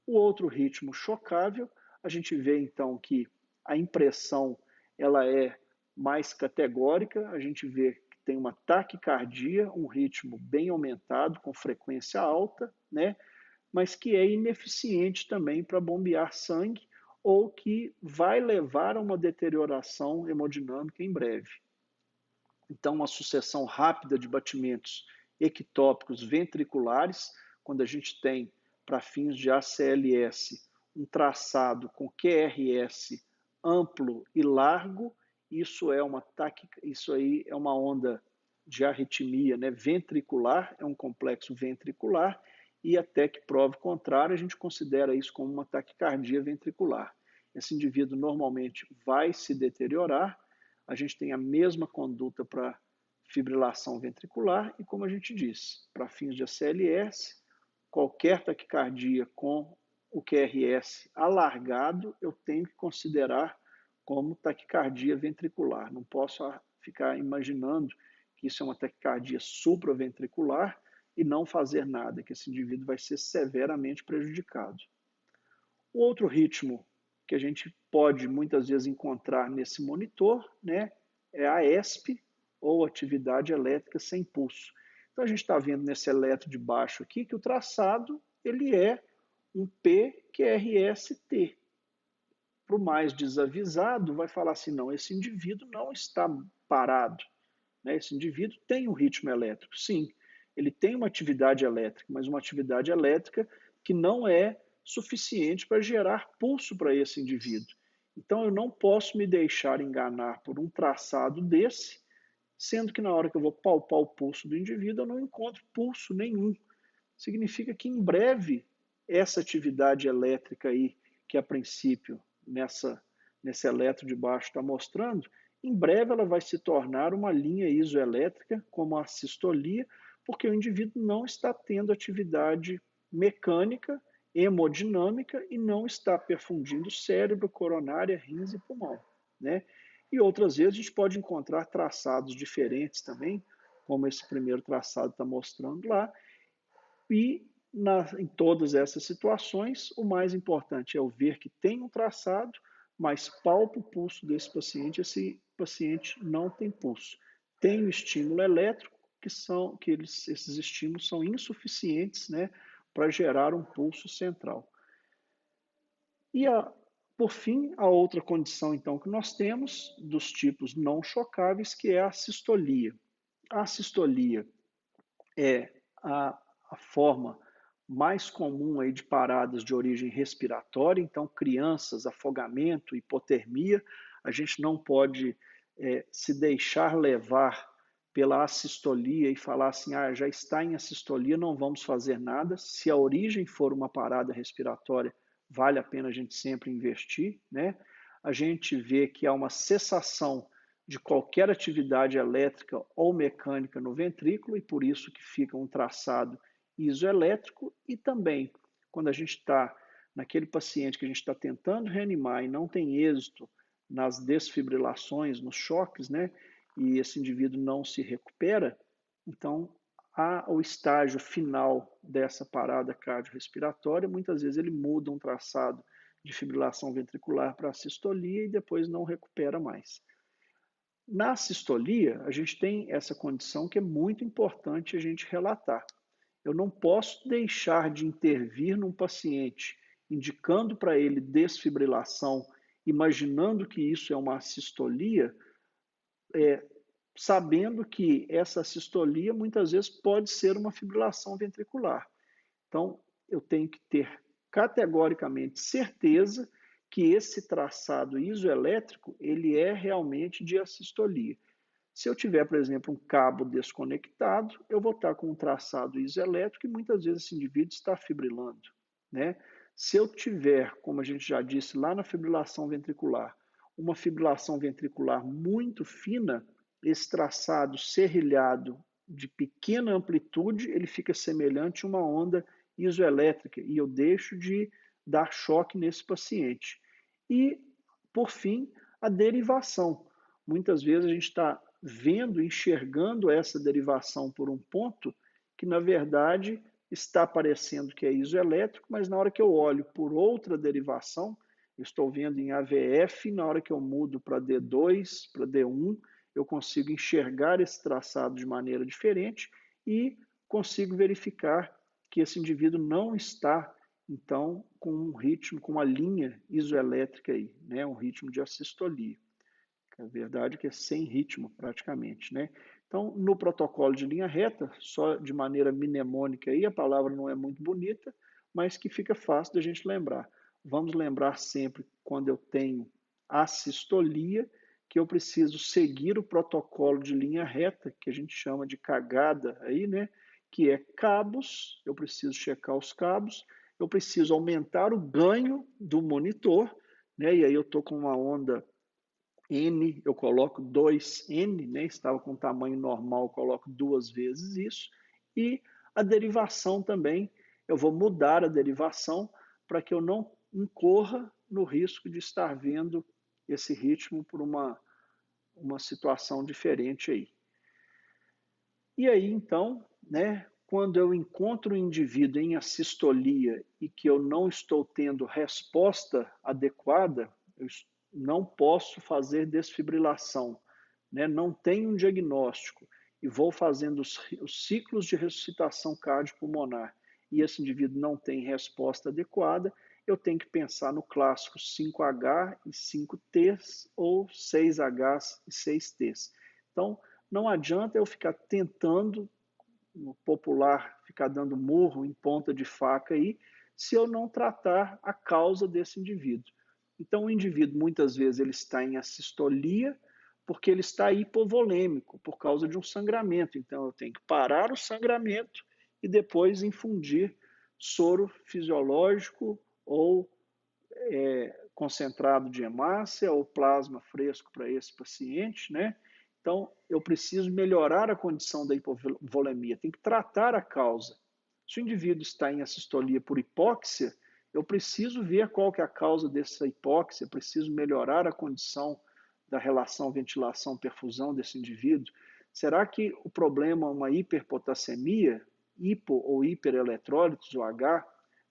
O outro ritmo chocável, a gente vê então que a impressão ela é mais categórica, a gente vê que tem uma taquicardia, um ritmo bem aumentado, com frequência alta, né? Mas que é ineficiente também para bombear sangue ou que vai levar a uma deterioração hemodinâmica em breve. Então, uma sucessão rápida de batimentos ectópicos ventriculares, quando a gente tem, para fins de ACLS, um traçado com QRS amplo e largo, isso aí é uma onda de arritmia, né, ventricular, é um complexo ventricular, e até que prove o contrário, a gente considera isso como uma taquicardia ventricular. Esse indivíduo normalmente vai se deteriorar, a gente tem a mesma conduta para fibrilação ventricular e, como a gente disse, para fins de ACLS, qualquer taquicardia com o QRS alargado, eu tenho que considerar como taquicardia ventricular. Não posso ficar imaginando que isso é uma taquicardia supraventricular e não fazer nada, que esse indivíduo vai ser severamente prejudicado. O outro ritmo que a gente pode muitas vezes encontrar nesse monitor, né, é a ESP, ou atividade elétrica sem pulso. Então a gente está vendo nesse eletro de baixo aqui que o traçado ele é um PQRST. Para o mais desavisado, vai falar assim, não, esse indivíduo não está parado, né? Esse indivíduo tem um ritmo elétrico, sim, ele tem uma atividade elétrica, mas uma atividade elétrica que não é suficiente para gerar pulso para esse indivíduo. Então eu não posso me deixar enganar por um traçado desse, sendo que na hora que eu vou palpar o pulso do indivíduo eu não encontro pulso nenhum. Significa que em breve essa atividade elétrica aí, que a princípio nesse eletro de baixo está mostrando, em breve ela vai se tornar uma linha isoelétrica, como a sistolia, porque o indivíduo não está tendo atividade mecânica, hemodinâmica e não está perfundindo cérebro, coronária, rins e pulmão. né? E outras vezes a gente pode encontrar traçados diferentes também, como esse primeiro traçado está mostrando lá, e em todas essas situações, o mais importante é eu ver que tem um traçado, mas palpo o pulso desse paciente, esse paciente não tem pulso. Tem o estímulo elétrico, esses estímulos são insuficientes, né, para gerar um pulso central. E, por fim, a outra condição, então, que nós temos, dos tipos não chocáveis, que é a sistolia. A sistolia é a forma mais comum aí de paradas de origem respiratória, então crianças, afogamento, hipotermia, a gente não pode se deixar levar pela assistolia e falar assim, já está em assistolia, não vamos fazer nada. Se a origem for uma parada respiratória, vale a pena a gente sempre investir, né? A gente vê que há uma cessação de qualquer atividade elétrica ou mecânica no ventrículo e por isso que fica um traçado isoelétrico e também quando a gente está naquele paciente que a gente está tentando reanimar e não tem êxito nas desfibrilações, nos choques, né? E esse indivíduo não se recupera, então o estágio final dessa parada cardiorrespiratória, muitas vezes ele muda um traçado de fibrilação ventricular para sistolia e depois não recupera mais. Na sistolia, a gente tem essa condição que é muito importante a gente relatar. Eu não posso deixar de intervir num paciente, indicando para ele desfibrilação, imaginando que isso é uma sistolia, sabendo que essa sistolia muitas vezes pode ser uma fibrilação ventricular. Então, eu tenho que ter categoricamente certeza que esse traçado isoelétrico ele é realmente de assistolia. Se eu tiver, por exemplo, um cabo desconectado, eu vou estar com um traçado isoelétrico e muitas vezes esse indivíduo está fibrilando, né? Se eu tiver, como a gente já disse lá na fibrilação ventricular, uma fibrilação ventricular muito fina, esse traçado serrilhado de pequena amplitude, ele fica semelhante a uma onda isoelétrica e eu deixo de dar choque nesse paciente. E, por fim, a derivação. Muitas vezes a gente está vendo, enxergando essa derivação por um ponto que, na verdade, está parecendo que é isoelétrico, mas na hora que eu olho por outra derivação, eu estou vendo em AVF, na hora que eu mudo para D2, para D1, eu consigo enxergar esse traçado de maneira diferente e consigo verificar que esse indivíduo não está, então, com um ritmo, com uma linha isoelétrica aí, né? Um ritmo de assistolia. A verdade é que é sem ritmo, praticamente, né? Então, no protocolo de linha reta, só de maneira mnemônica aí, a palavra não é muito bonita, mas que fica fácil da gente lembrar. Vamos lembrar sempre, quando eu tenho assistolia, que eu preciso seguir o protocolo de linha reta, que a gente chama de cagada aí, né? Que é cabos, eu preciso checar os cabos, eu preciso aumentar o ganho do monitor, né? E aí eu estou com uma onda N, eu coloco 2N, né? Estava com tamanho normal, eu coloco 2 vezes isso. E a derivação também, eu vou mudar a derivação para que eu não incorra no risco de estar vendo esse ritmo por uma situação diferente aí. E aí, então, né, quando eu encontro o indivíduo em assistolia e que eu não estou tendo resposta adequada, eu não posso fazer desfibrilação, né, não tenho um diagnóstico e vou fazendo os ciclos de ressuscitação cardiopulmonar e esse indivíduo não tem resposta adequada, eu tenho que pensar no clássico 5H e 5Ts ou 6Hs e 6Ts. Então, não adianta eu ficar tentando, no popular, ficar dando murro em ponta de faca aí, se eu não tratar a causa desse indivíduo. Então, o indivíduo, muitas vezes, ele está em assistolia porque ele está hipovolêmico, por causa de um sangramento. Então, eu tenho que parar o sangramento e depois infundir soro fisiológico ou concentrado de hemácia ou plasma fresco para esse paciente, né? Então, eu preciso melhorar a condição da hipovolemia, tem que tratar a causa. Se o indivíduo está em assistolia por hipóxia, eu preciso ver qual que é a causa dessa hipóxia, preciso melhorar a condição da relação ventilação-perfusão desse indivíduo? Será que o problema é uma hiperpotassemia, hipo ou hipereletrólitos, o H,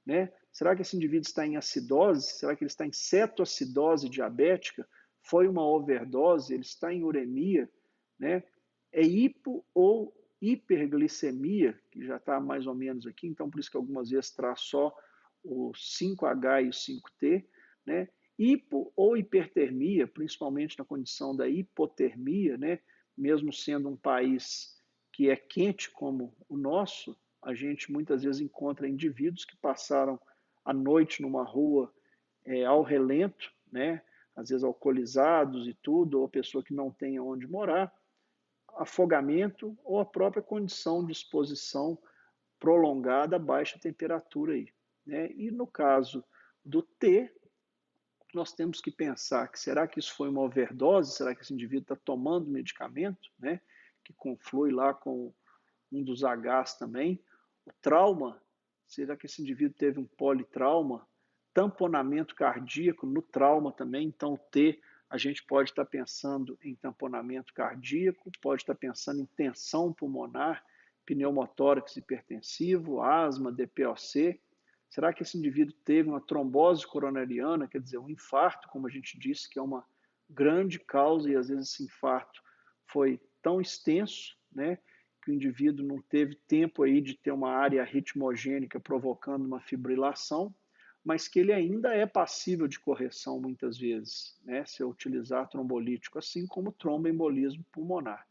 né? Será que esse indivíduo está em acidose? Será que ele está em cetoacidose diabética? Foi uma overdose? Ele está em uremia? Né? É hipo ou hiperglicemia, que já está mais ou menos aqui, então por isso que algumas vezes traz só o 5H e o 5T, né? Hipo ou hipertermia, principalmente na condição da hipotermia, né? Mesmo sendo um país que é quente como o nosso, a gente muitas vezes encontra indivíduos que passaram a noite numa rua ao relento, né? Às vezes alcoolizados e tudo, ou pessoa que não tem onde morar, afogamento ou a própria condição de exposição prolongada a baixa temperatura aí, né? E no caso do T, nós temos que pensar que será que isso foi uma overdose? Será que esse indivíduo está tomando medicamento, né? Que conflui lá com um dos Hs também. O trauma, será que esse indivíduo teve um politrauma? Tamponamento cardíaco no trauma também, então o T, a gente pode estar pensando em tamponamento cardíaco, pode estar pensando em tensão pulmonar, pneumotórax hipertensivo, asma, DPOC. Será que esse indivíduo teve uma trombose coronariana, quer dizer, um infarto, como a gente disse, que é uma grande causa, e às vezes esse infarto foi tão extenso, né, que o indivíduo não teve tempo aí de ter uma área ritmogênica provocando uma fibrilação, mas que ele ainda é passível de correção muitas vezes, né, se eu utilizar trombolítico, assim como tromboembolismo pulmonar.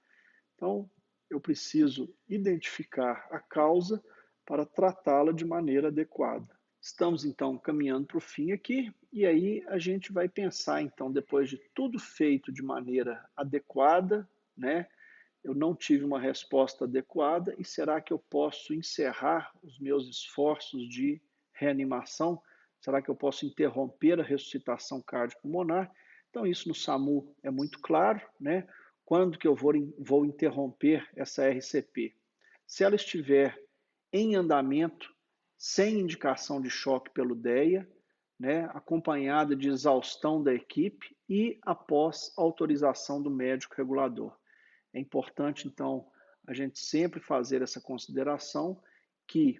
Então, eu preciso identificar a causa para tratá-la de maneira adequada. Estamos, então, caminhando para o fim aqui, e aí a gente vai pensar, então, depois de tudo feito de maneira adequada, né? Eu não tive uma resposta adequada, e será que eu posso encerrar os meus esforços de reanimação? Será que eu posso interromper a ressuscitação cardiopulmonar? Então, isso no SAMU é muito claro, né? Quando que eu vou interromper essa RCP? Se ela estiver em andamento, sem indicação de choque pelo DEA, né, acompanhada de exaustão da equipe e após autorização do médico regulador. É importante, então, a gente sempre fazer essa consideração que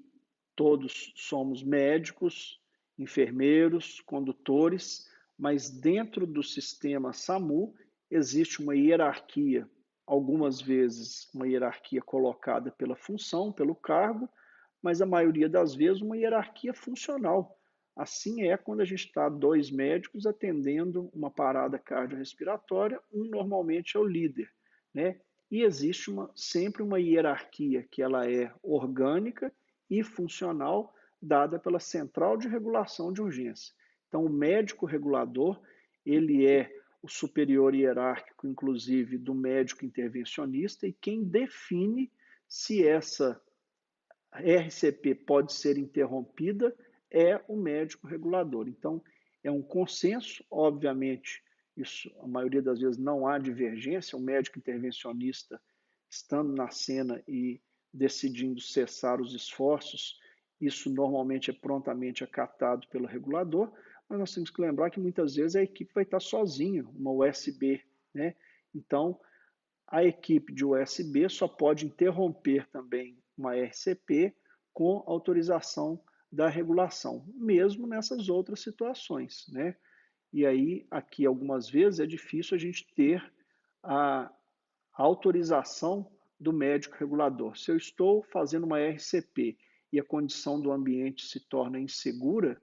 todos somos médicos, enfermeiros, condutores, mas dentro do sistema SAMU existe uma hierarquia, algumas vezes uma hierarquia colocada pela função, pelo cargo, mas a maioria das vezes uma hierarquia funcional. Assim é quando a gente está dois médicos atendendo uma parada cardiorrespiratória, um normalmente é o líder, né? E existe sempre uma hierarquia que ela é orgânica e funcional, dada pela central de regulação de urgência. Então, o médico regulador, ele é o superior hierárquico, inclusive, do médico intervencionista, e quem define se essa RCP pode ser interrompida é o médico regulador. Então, é um consenso, obviamente, isso a maioria das vezes não há divergência, o médico intervencionista estando na cena e decidindo cessar os esforços, isso normalmente é prontamente acatado pelo regulador, mas nós temos que lembrar que muitas vezes a equipe vai estar sozinha, uma USB, né? Então, a equipe de USB só pode interromper também uma RCP com autorização da regulação, mesmo nessas outras situações, né? E aí, aqui algumas vezes é difícil a gente ter a autorização do médico regulador. Se eu estou fazendo uma RCP e a condição do ambiente se torna insegura,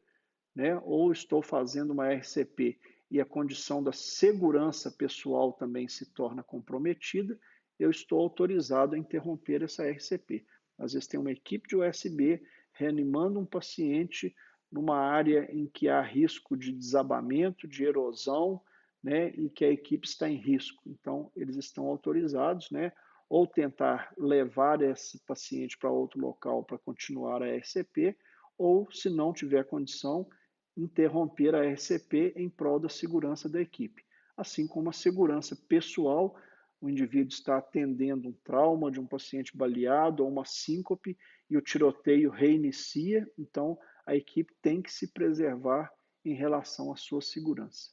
né, ou estou fazendo uma RCP e a condição da segurança pessoal também se torna comprometida, eu estou autorizado a interromper essa RCP. Às vezes tem uma equipe de USB reanimando um paciente numa área em que há risco de desabamento, de erosão, né, e que a equipe está em risco. Então, eles estão autorizados, né, ou tentar levar esse paciente para outro local para continuar a RCP, ou, se não tiver condição, interromper a RCP em prol da segurança da equipe. Assim como a segurança pessoal, o indivíduo está atendendo um trauma de um paciente baleado ou uma síncope e o tiroteio reinicia, então a equipe tem que se preservar em relação à sua segurança.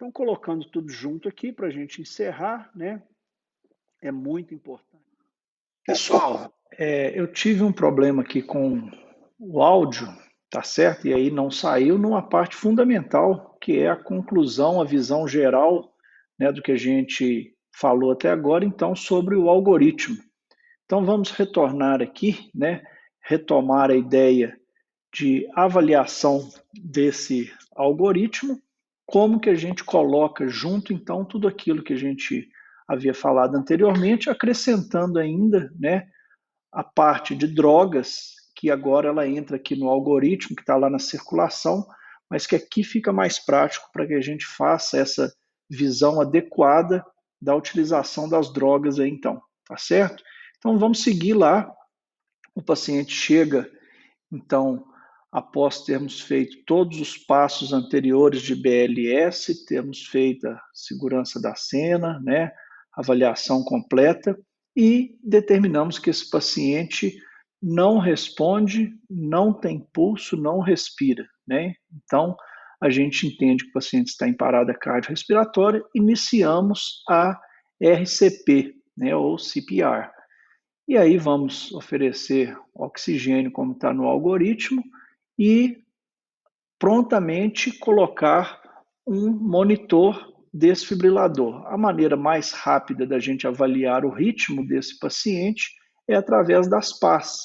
Então, colocando tudo junto aqui para a gente encerrar, né? É muito importante. Pessoal, eu tive um problema aqui com o áudio, tá certo? E aí não saiu numa parte fundamental, que é a conclusão, a visão geral, né, do que a gente falou até agora, então, sobre o algoritmo. Então, vamos retornar aqui, né? Retomar a ideia de avaliação desse algoritmo, como que a gente coloca junto, então, tudo aquilo que a gente havia falado anteriormente, acrescentando ainda, né, a parte de drogas, que agora ela entra aqui no algoritmo, que está lá na circulação, mas que aqui fica mais prático para que a gente faça essa visão adequada da utilização das drogas aí, então, tá certo? Então, vamos seguir lá. O paciente chega então, após termos feito todos os passos anteriores de BLS, temos feito a segurança da cena, né, avaliação completa, e determinamos que esse paciente não responde, não tem pulso, não respira, né? Então, a gente entende que o paciente está em parada cardiorrespiratória, iniciamos a RCP, né, ou CPR. E aí vamos oferecer oxigênio como está no algoritmo e prontamente colocar um monitor desfibrilador. A maneira mais rápida da gente avaliar o ritmo desse paciente é através das PAs.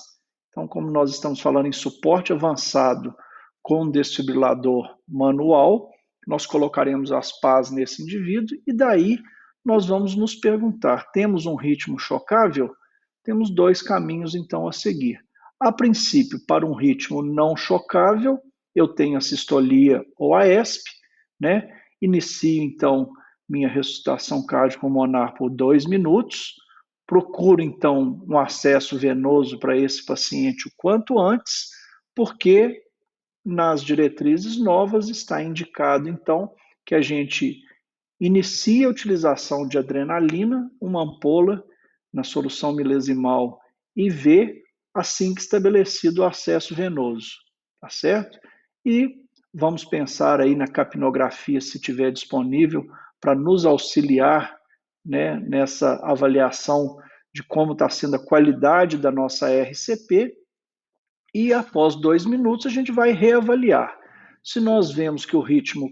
Então, como nós estamos falando em suporte avançado com desfibrilador manual, nós colocaremos as PAs nesse indivíduo e daí nós vamos nos perguntar, temos um ritmo chocável? Temos dois caminhos, então, a seguir. A princípio, para um ritmo não chocável, eu tenho a sistolia ou a ESP, né? Inicio, então, minha ressuscitação cardiopulmonar por 2 minutos, procuro, então, um acesso venoso para esse paciente o quanto antes, porque nas diretrizes novas está indicado, então, que a gente inicie a utilização de adrenalina, uma ampola na solução milesimal IV, assim que estabelecido o acesso venoso, tá certo? E vamos pensar aí na capnografia, se tiver disponível, para nos auxiliar, né, nessa avaliação de como está sendo a qualidade da nossa RCP, e após 2 minutos a gente vai reavaliar. Se nós vemos que o ritmo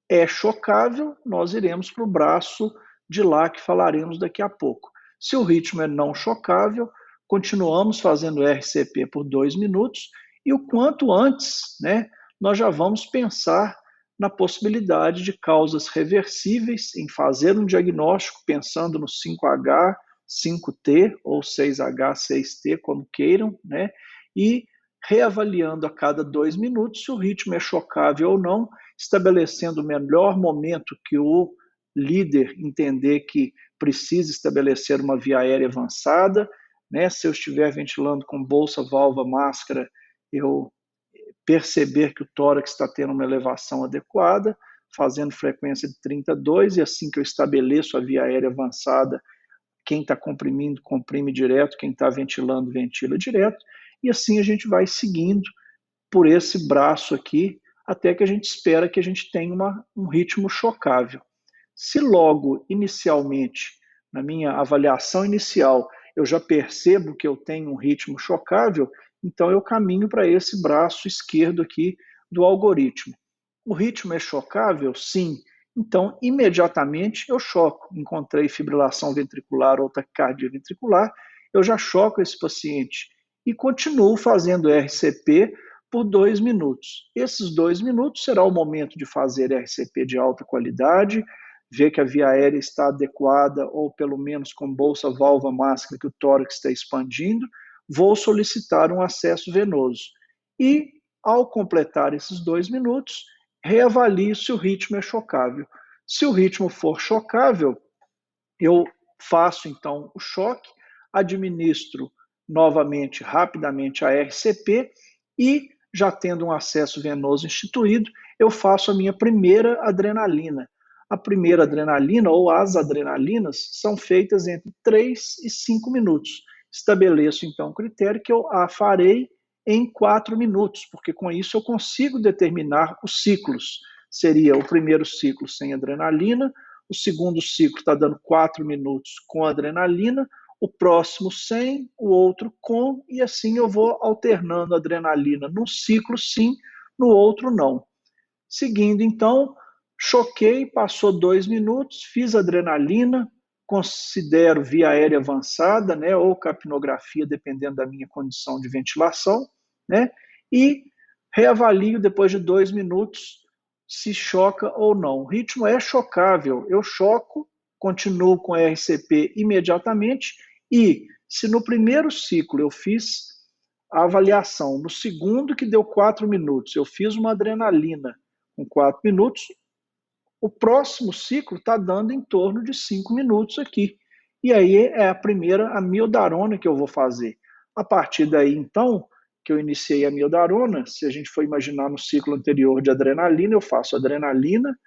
é chocável, nós iremos para o braço de lá que falaremos daqui a pouco. Se o ritmo é não chocável, continuamos fazendo RCP por 2 minutos e o quanto antes, né, nós já vamos pensar na possibilidade de causas reversíveis, em fazer um diagnóstico pensando no 5H, 5T ou 6H, 6T, como queiram, né, e reavaliando a cada 2 minutos se o ritmo é chocável ou não, estabelecendo o melhor momento que o líder entender que precisa estabelecer uma via aérea avançada, né? Se eu estiver ventilando com bolsa, válvula, máscara, eu perceber que o tórax está tendo uma elevação adequada, fazendo frequência de 32, e assim que eu estabeleço a via aérea avançada, quem está comprimindo, comprime direto, quem está ventilando, ventila direto, e assim a gente vai seguindo por esse braço aqui, até que a gente espera que a gente tenha um ritmo chocável. Se logo, inicialmente, na minha avaliação inicial, eu já percebo que eu tenho um ritmo chocável, então eu caminho para esse braço esquerdo aqui do algoritmo. O ritmo é chocável? Sim. Então, imediatamente eu choco. Encontrei fibrilação ventricular ou taquicardia ventricular, eu já choco esse paciente e continuo fazendo RCP por 2 minutos. Esses 2 minutos será o momento de fazer RCP de alta qualidade, ver que a via aérea está adequada, ou pelo menos com bolsa, válvula, máscara, que o tórax está expandindo, vou solicitar um acesso venoso. E, ao completar esses 2 minutos, reavalio se o ritmo é chocável. Se o ritmo for chocável, eu faço então o choque, administro novamente, rapidamente, a RCP e, já tendo um acesso venoso instituído, eu faço a minha primeira adrenalina. A primeira adrenalina, ou as adrenalinas, são feitas entre 3 e 5 minutos. Estabeleço, então, o critério que eu a farei em 4 minutos, porque com isso eu consigo determinar os ciclos. seria o primeiro ciclo sem adrenalina, o segundo ciclo está dando 4 minutos com adrenalina, o próximo sem, o outro com, e assim eu vou alternando a adrenalina num ciclo sim, no outro não. Seguindo então, choquei, passou 2 minutos, fiz adrenalina, considero via aérea avançada, né, ou capnografia, dependendo da minha condição de ventilação, né, e reavalio depois de 2 minutos se choca ou não. O ritmo é chocável, eu choco, continuo com RCP imediatamente e se no primeiro ciclo eu fiz a avaliação, no segundo que deu 4 minutos, eu fiz uma adrenalina com 4 minutos, o próximo ciclo está dando em torno de 5 minutos aqui. E aí é a primeira amiodarona que eu vou fazer. A partir daí, então, que eu iniciei a amiodarona, se a gente for imaginar no ciclo anterior de adrenalina, eu faço adrenalina,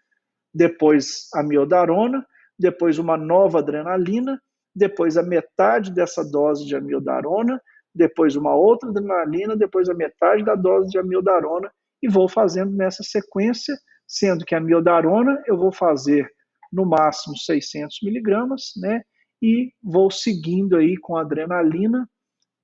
depois amiodarona, depois uma nova adrenalina, depois a metade dessa dose de amiodarona, depois uma outra adrenalina, depois a metade da dose de amiodarona, e vou fazendo nessa sequência, sendo que a amiodarona eu vou fazer no máximo 600 miligramas, né? E vou seguindo aí com adrenalina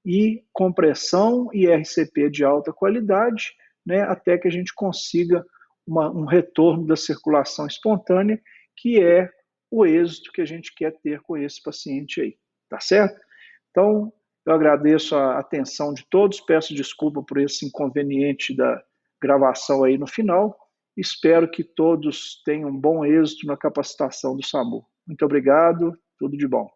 e compressão e RCP de alta qualidade, né? Até que a gente consiga um retorno da circulação espontânea, que é o êxito que a gente quer ter com esse paciente aí, tá certo? Então, eu agradeço a atenção de todos, peço desculpa por esse inconveniente da gravação aí no final, espero que todos tenham um bom êxito na capacitação do SAMU. Muito obrigado, tudo de bom.